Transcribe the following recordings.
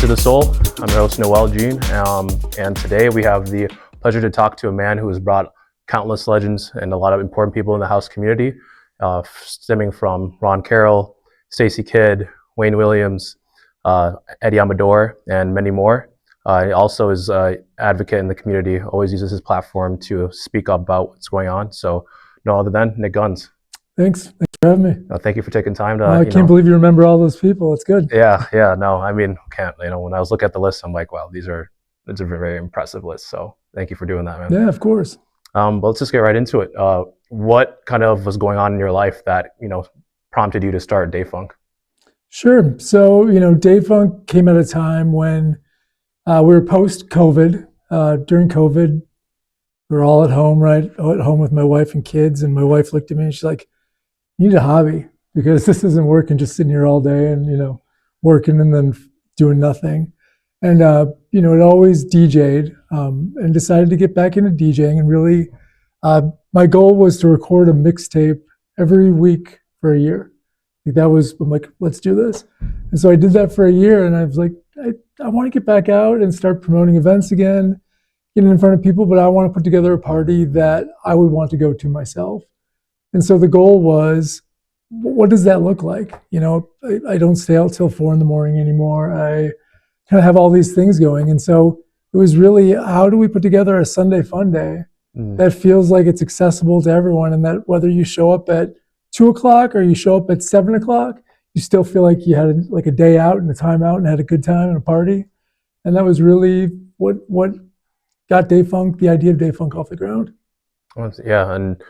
to the Soul. I'm your host, Noel Jean, and today we have the pleasure to talk to a man who has brought countless legends and a lot of important people in the house community, stemming from Ron Carroll, Stacey Kidd, Wayne Williams, Eddie Amador, and many more. He also is an advocate in the community, always uses his platform to speak up about what's going on. So no other than Nick Gunz. Thanks for having me. Thank you for taking time to. I can't believe you remember all those people. It's good. Yeah. No, I mean, can't. When I was looking at the list, I'm like, wow, it's a very, very impressive list. So thank you for doing that, man. Yeah, of course. But let's just get right into it. What kind of was going on in your life that prompted you to start Dayfunk? Sure. So Dayfunk came at a time when we were post-COVID. During COVID, we were all at home, right? At home with my wife and kids, and my wife looked at me and she's like, "You need a hobby because this isn't working. Just sitting here all day and working and then doing nothing." And it always DJ'd, and decided to get back into DJing. And really, my goal was to record a mixtape every week for a year. I'm like, let's do this. And so I did that for a year, and I was like, I want to get back out and start promoting events again, getting in front of people, but I want to put together a party that I would want to go to myself. And so the goal was, what does that look like? I don't stay out till 4 a.m. anymore. I kind of have all these things going. And so it was really, how do we put together a Sunday fun day that feels like it's accessible to everyone, and that whether you show up at 2 o'clock or you show up at 7 o'clock, you still feel like you had a day out and a time out and had a good time and a party. And that was really what got Dayfunk, the idea of Dayfunk, off the ground. Yeah, and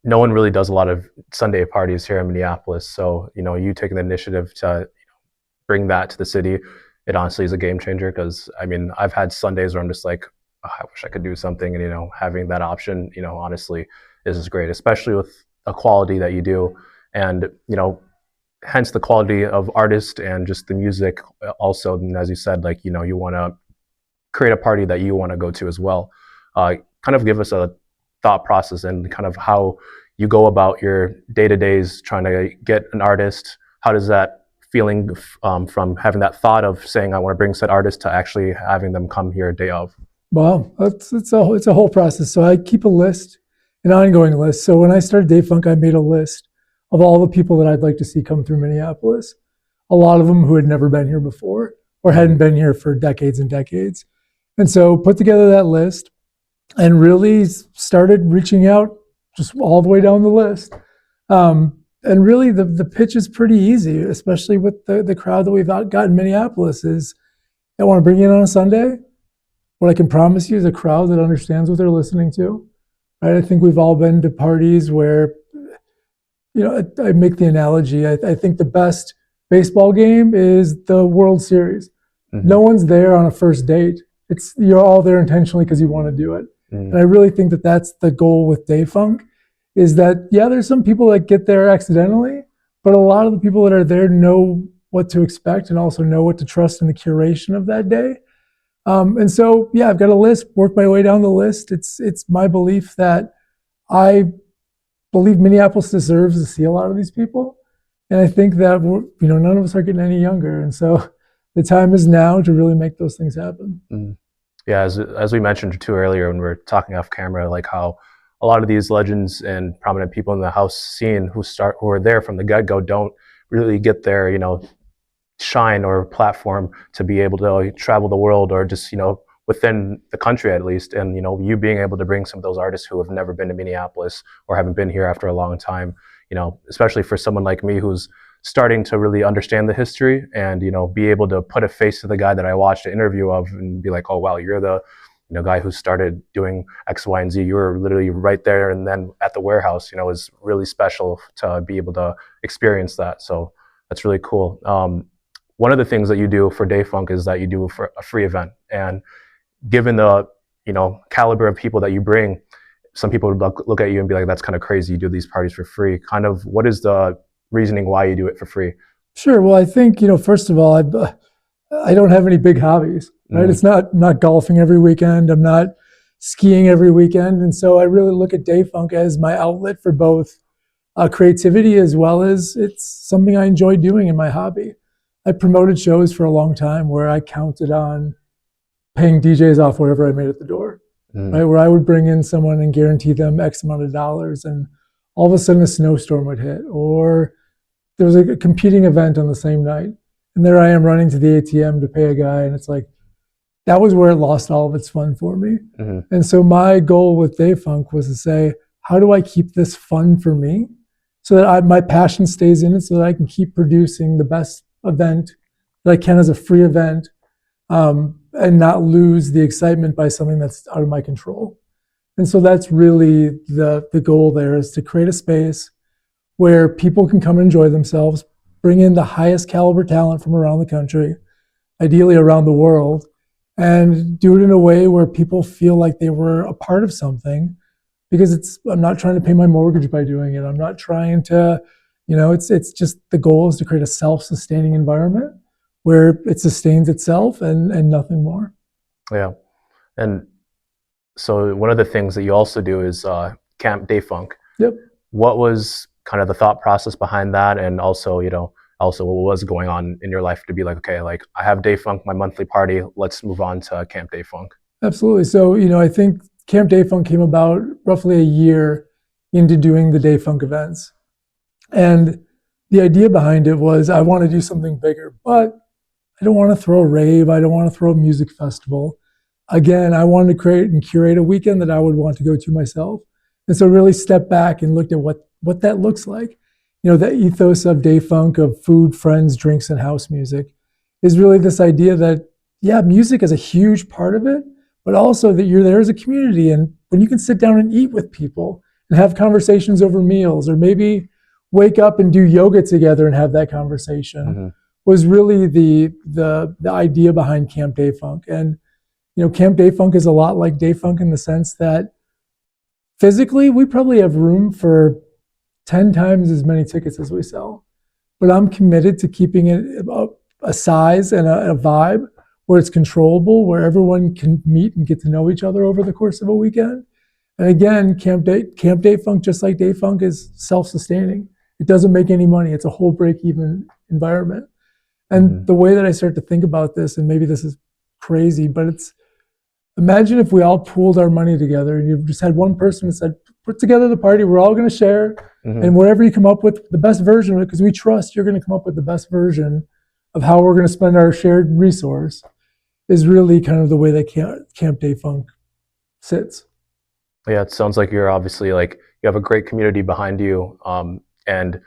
no one really does a lot of Sunday parties here in Minneapolis. So you taking the initiative to bring that to the city, it honestly is a game changer. Because I've had Sundays where I'm just like, oh, I wish I could do something, and having that option, honestly, is great, especially with a quality that you do, and hence the quality of artist and just the music also. And as you said, you want to create a party that you want to go to as well. Kind of give us a thought process and kind of how you go about your day-to-days trying to get an artist. How does that feeling from having that thought of saying I want to bring said artist to actually having them come here day of? Well, it's a whole process. So I keep a list, an ongoing list. So when I started Dayfunk, I made a list of all the people that I'd like to see come through Minneapolis. A lot of them who had never been here before or hadn't been here for decades and decades. And so put together that list and really started reaching out just all the way down the list. And really the pitch is pretty easy, especially with the crowd that we've got in Minneapolis, is I want to bring you in on a Sunday. What I can promise you is a crowd that understands what they're listening to. Right? I think we've all been to parties where, I make the analogy. I think the best baseball game is the World Series. Mm-hmm. No one's there on a first date. You're all there intentionally because you want to do it. Mm-hmm. And I really think that that's the goal with Dayfunk, is that, yeah, there's some people that get there accidentally, but a lot of the people that are there know what to expect and also know what to trust in the curation of that day. And so, yeah, I've got a list, work my way down the list. It's my belief that I believe Minneapolis deserves to see a lot of these people. And I think that, none of us are getting any younger. And so the time is now to really make those things happen. Mm. Yeah, as we mentioned too earlier when we were talking off camera, like how a lot of these legends and prominent people in the house scene who are there from the get-go don't really get their, shine or platform to be able to travel the world or just, within the country at least. And, you being able to bring some of those artists who have never been to Minneapolis or haven't been here after a long time, especially for someone like me who's starting to really understand the history and, be able to put a face to the guy that I watched an interview of and be like, oh, wow, you're the, guy who started doing X, Y, and Z. You were literally right there and then at the warehouse, is really special to be able to experience that. So that's really cool. One of the things that you do for Dayfunk is that you do for a free event. And given the, caliber of people that you bring, some people would look at you and be like, that's kind of crazy. You do these parties for free. Kind of, what is the reasoning why you do it for free? Sure. Well, I think, first of all, I don't have any big hobbies, right? It's not golfing every weekend. I'm not skiing every weekend. And so I really look at Dayfunk as my outlet for both creativity as well as it's something I enjoy doing in my hobby. I promoted shows for a long time where I counted on paying DJs off whatever I made at the door, Mm-hmm. right? Where I would bring in someone and guarantee them X amount of dollars, and all of a sudden a snowstorm would hit, or there was a competing event on the same night, and there I am running to the ATM to pay a guy, and it's like that was where it lost all of its fun for me. Mm-hmm. And so my goal with Dayfunk was to say, how do I keep this fun for me, so that my passion stays in it, so that I can keep producing the best event that I can as a free event, and not lose the excitement by something that's out of my control. And so that's really the goal there, is to create a space where people can come and enjoy themselves, bring in the highest caliber talent from around the country, ideally around the world, and do it in a way where people feel like they were a part of something. Because I'm not trying to pay my mortgage by doing it. I'm not trying to, it's just the goal is to create a self-sustaining environment where it sustains itself and nothing more. Yeah. And so one of the things that you also do is Camp Dayfunk. Yep. What was kind of the thought process behind that, and also also what was going on in your life to be like, okay, like I have Dayfunk, my monthly party, let's move on to Camp Dayfunk? Absolutely. So I think Camp Dayfunk came about roughly a year into doing the Dayfunk events, and the idea behind it was I want to do something bigger, but I don't want to throw a rave. I don't want to throw a music festival. Again, I wanted to create and curate a weekend that I would want to go to myself. And so really stepped back and looked at what that looks like. The ethos of Dayfunk, of food, friends, drinks, and house music, is really this idea that, yeah, music is a huge part of it, but also that you're there as a community. And when you can sit down and eat with people and have conversations over meals, or maybe wake up and do yoga together and have that conversation, mm-hmm. was really the idea behind Camp Dayfunk. And Camp Dayfunk is a lot like Dayfunk in the sense that physically we probably have room for 10 times as many tickets as we sell, but I'm committed to keeping it a size and a vibe where it's controllable, where everyone can meet and get to know each other over the course of a weekend. And again, Camp Dayfunk, just like Dayfunk, is self-sustaining. It doesn't make any money. It's a whole break-even environment. And mm-hmm. the way that I start to think about this, and maybe this is crazy, but imagine if we all pooled our money together and you just had one person that said, put together the party, we're all going to share, mm-hmm. and whatever you come up with, the best version of it, because we trust you're going to come up with the best version of how we're going to spend our shared resource, is really kind of the way that Camp Dayfunk sits. Yeah, it sounds like you're obviously like, you have a great community behind you, and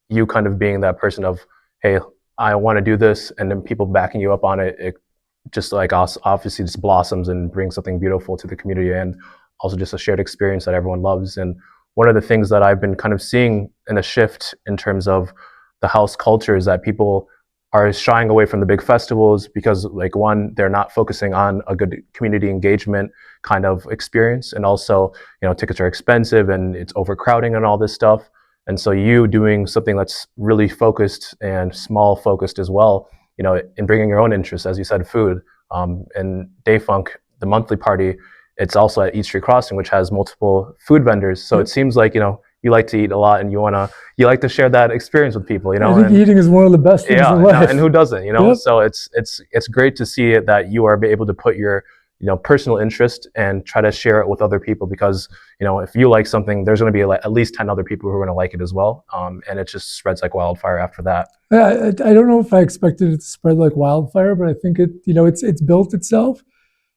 you kind of being that person of, hey, I want to do this, and then people backing you up on it. It just like us, obviously just blossoms and brings something beautiful to the community, and also just a shared experience that everyone loves. And one of the things that I've been kind of seeing in a shift in terms of the house culture is that people are shying away from the big festivals because, like, one, they're not focusing on a good community engagement kind of experience, and also, tickets are expensive and it's overcrowding and all this stuff. And so you doing something that's really focused and small focused as well, in bringing your own interests, as you said, food, and Dayfunk, the monthly party, it's also at East Street Crossing, which has multiple food vendors. So it seems like, you like to eat a lot and you like to share that experience with people, I think eating is one of the best things in life. And who doesn't, Yep. So it's great to see it that you are able to put your, personal interest and try to share it with other people, because, if you like something, there's going to be at least 10 other people who are going to like it as well. And it just spreads like wildfire after that. Yeah, I don't know if I expected it to spread like wildfire, but I think it's built itself.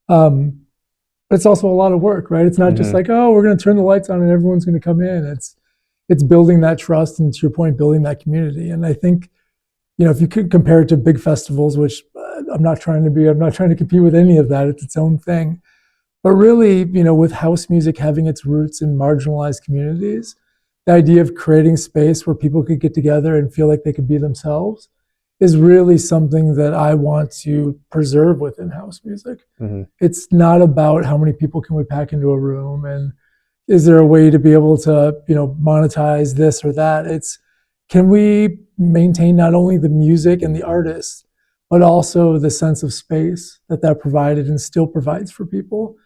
But it's also a lot of work, right? It's not mm-hmm. just like, oh, we're going to turn the lights on and everyone's going to come in. It's building that trust, and to your point, building that community. And I think, if you could compare it to big festivals, which I'm not trying to compete with any of that. It's its own thing. But really, with house music having its roots in marginalized communities, the idea of creating space where people could get together and feel like they could be themselves is really something that I want to preserve within house music. Mm-hmm. It's not about how many people can we pack into a room, and is there a way to be able to, monetize this or that. It's, can we maintain not only the music and the artists, but also the sense of space that provided and still provides for people.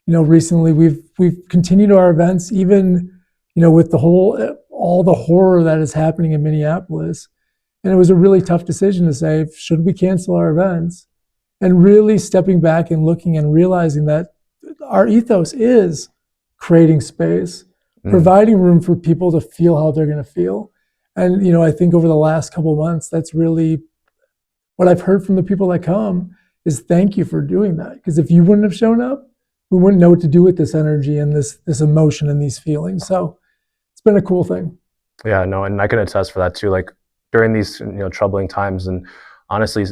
Recently we've continued our events, even, with all the horror that is happening in Minneapolis. And it was a really tough decision to say, should we cancel our events? And really stepping back and looking and realizing that our ethos is creating space, providing room for people to feel how they're going to feel. And, I think over the last couple of months, that's really what I've heard from the people that come is thank you for doing that. Because if you wouldn't have shown up, we wouldn't know what to do with this energy and this emotion and these feelings. So it's been a cool thing. Yeah, no, and I can attest for that too. Like during these troubling times, and honestly,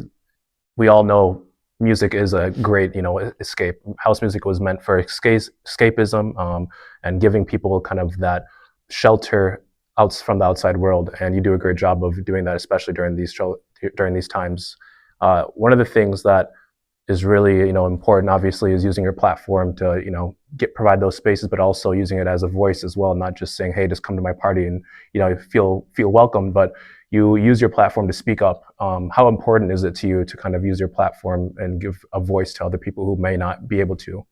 we all know music is a great escape. House music was meant for escapism, and giving people kind of that shelter out from the outside world. And you do a great job of doing that, especially during these times. One of the things that is really important, obviously, is using your platform to provide those spaces, but also using it as a voice as well, not just saying, hey, just come to my party and feel welcome, but you use your platform to speak up. How important is it to you to kind of use your platform and give a voice to other people who may not be able to?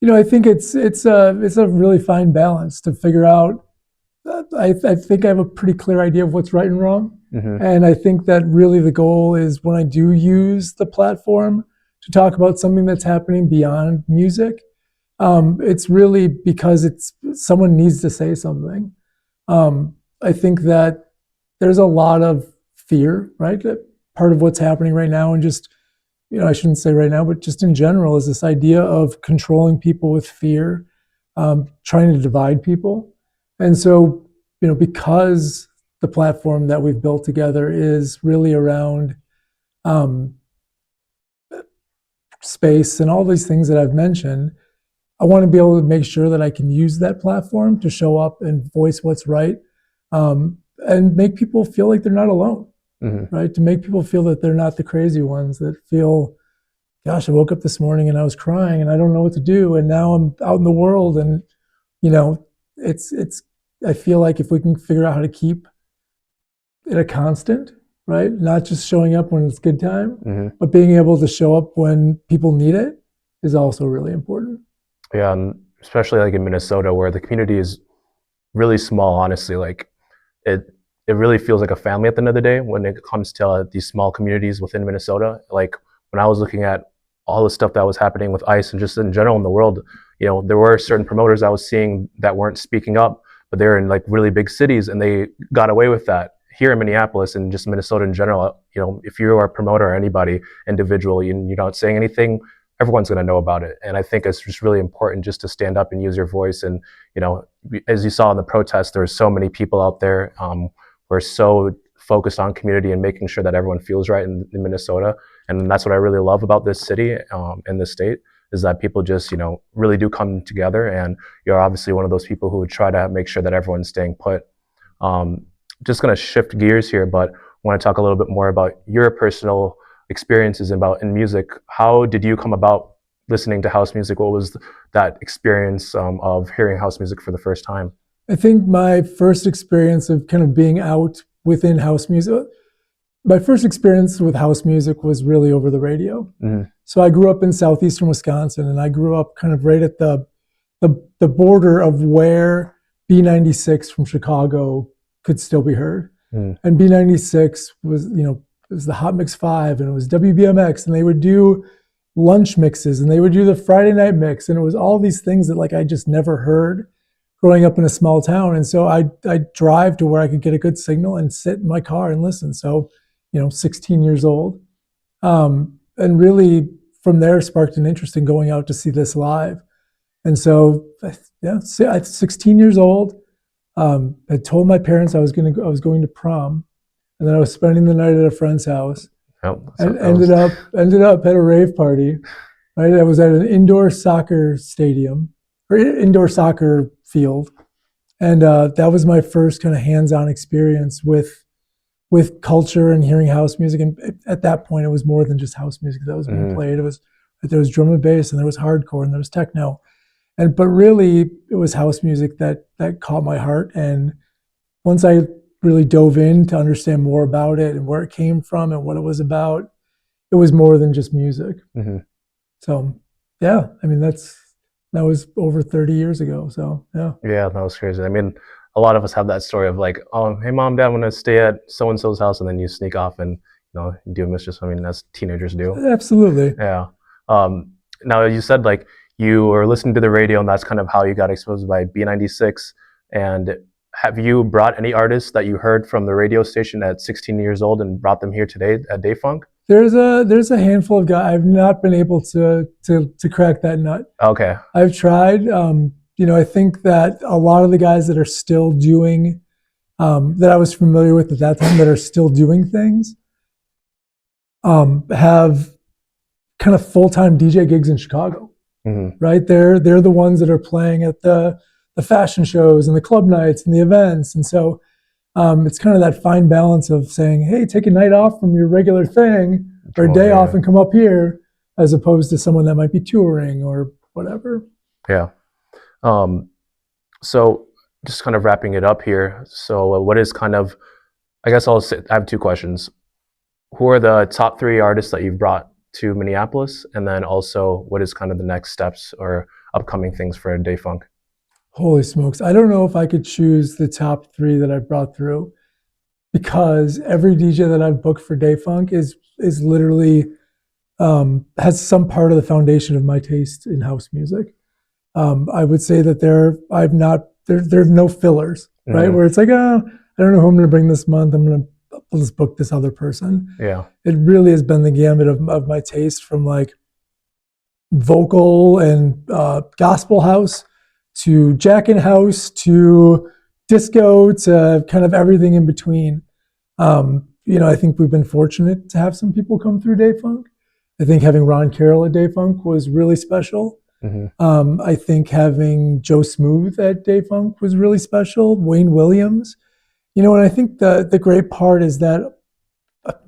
I think it's a really fine balance to figure out. I think I have a pretty clear idea of what's right and wrong. And I think that really the goal is when I do use the platform to talk about something that's happening beyond music, it's really because someone needs to say something. I think that there's a lot of fear, right? That part of what's happening right now, and just, I shouldn't say right now, but just in general, is this idea of controlling people with fear, trying to divide people. And so, because the platform that we've built together is really around space and all these things that I've mentioned, I want to be able to make sure that I can use that platform to show up and voice what's right, and make people feel like they're not alone, right? To make people feel that they're not the crazy ones that feel, gosh, I woke up this morning and I was crying and I don't know what to do, and now I'm out in the world, and it's I feel like if we can figure out how to keep it a constant, right? Not just showing up when it's good time, but being able to show up when people need it is also really important. Yeah, and especially like in Minnesota, where the community is really small. Honestly, like it really feels like a family at the end of the day when it comes to these small communities within Minnesota. Like when I was looking at all the stuff that was happening with ICE and just in general in the world, there were certain promoters I was seeing that weren't speaking up, but they're in like really big cities and they got away with that. Here in Minneapolis and just Minnesota in general, if you are a promoter or anybody individual, you're not saying anything, everyone's going to know about it. And I think it's just really important just to stand up and use your voice. And, as you saw in the protest, there's so many people out there who are so focused on community and making sure that everyone feels right in Minnesota. And that's what I really love about this city and this state, is that people just, really do come together. And you're obviously one of those people who would try to make sure that everyone's staying put. Just going to shift gears here, but I want to talk a little bit more about your personal experiences in music. How did you come about listening to house music? What was that experience of hearing house music for the first time? I think my first experience of kind of being out within house music, my first experience with house music was really over the radio. So I grew up in southeastern Wisconsin, and I grew up kind of right at the border of where B96 from Chicago could still be heard. And B96 was, it was the Hot Mix 5, and it was WBMX, and they would do lunch mixes, and they would do the Friday night mix, and it was all these things that like I just never heard growing up in a small town. And so I'd drive to where I could get a good signal and sit in my car and listen. So, 16 years old. And really from there sparked an interest in going out to see this live. And so, yeah, 16 years old, I told my parents I was going to prom, and then I was spending the night at a friend's house, and ended up at a rave party. Right, I was at an indoor soccer stadium or indoor soccer field, and that was my first kind of hands-on experience with culture and hearing house music. And at that point, it was more than just house music that was being played. There was drum and bass, and there was hardcore, and there was techno. But really, it was house music that caught my heart. And once I really dove in to understand more about it and where it came from and what it was about, it was more than just music. So, yeah, I mean, that was over 30 years ago. So, yeah. Yeah, that was crazy. I mean, a lot of us have that story of like, oh, hey mom, dad, I'm gonna stay at so and so's house, and then you sneak off and do mischief. I mean, as teenagers do. Absolutely. Yeah. Now you said like you were listening to the radio, and that's kind of how you got exposed by B96. And have you brought any artists that you heard from the radio station at 16 years old and brought them here today at Dayfunk? There's a handful of guys. I've not been able to crack that nut. Okay. I've tried. I think that a lot of the guys that are still doing that I was familiar with at that time that are still doing things have kind of full-time DJ gigs in Chicago. Mm-hmm. Right? They're the ones that are playing at the fashion shows and the club nights and the events, and so it's kind of that fine balance of saying, hey, take a night off from your regular thing or a day off and come up here, as opposed to someone that might be touring or whatever. Yeah. So just kind of wrapping it up here. So what is kind of, I guess I have two questions. Who are the top 3 artists that you've brought to Minneapolis? And then also, what is kind of the next steps or upcoming things for Dayfunk? Holy smokes. I don't know if I could choose the top 3 that I brought through, because every DJ that I've booked for Dayfunk is literally has some part of the foundation of my taste in house music. I would say that there's no fillers, right? Mm-hmm. Where it's like, I don't know who I'm going to bring this month. I'll just book this other person. Yeah. It really has been the gamut of my taste, from like vocal and gospel house to jackin' house to disco to kind of everything in between. I think we've been fortunate to have some people come through Dayfunk. I think having Ron Carroll at Dayfunk was really special. Mm-hmm. I think having Joe Smooth at Dayfunk was really special. Wayne Williams. And I think the great part is that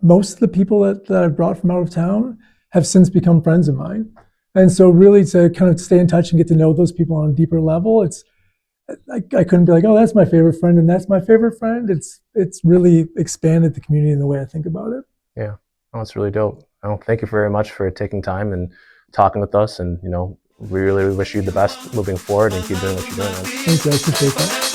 most of the people that I've brought from out of town have since become friends of mine. And so really to kind of stay in touch and get to know those people on a deeper level, I couldn't be like, oh, that's my favorite friend and that's my favorite friend. It's really expanded the community in the way I think about it. Yeah, oh, that's really dope. Well, thank you very much for taking time and talking with us. And, we really wish you the best moving forward and keep doing what you're doing, man. Thank you, I appreciate that.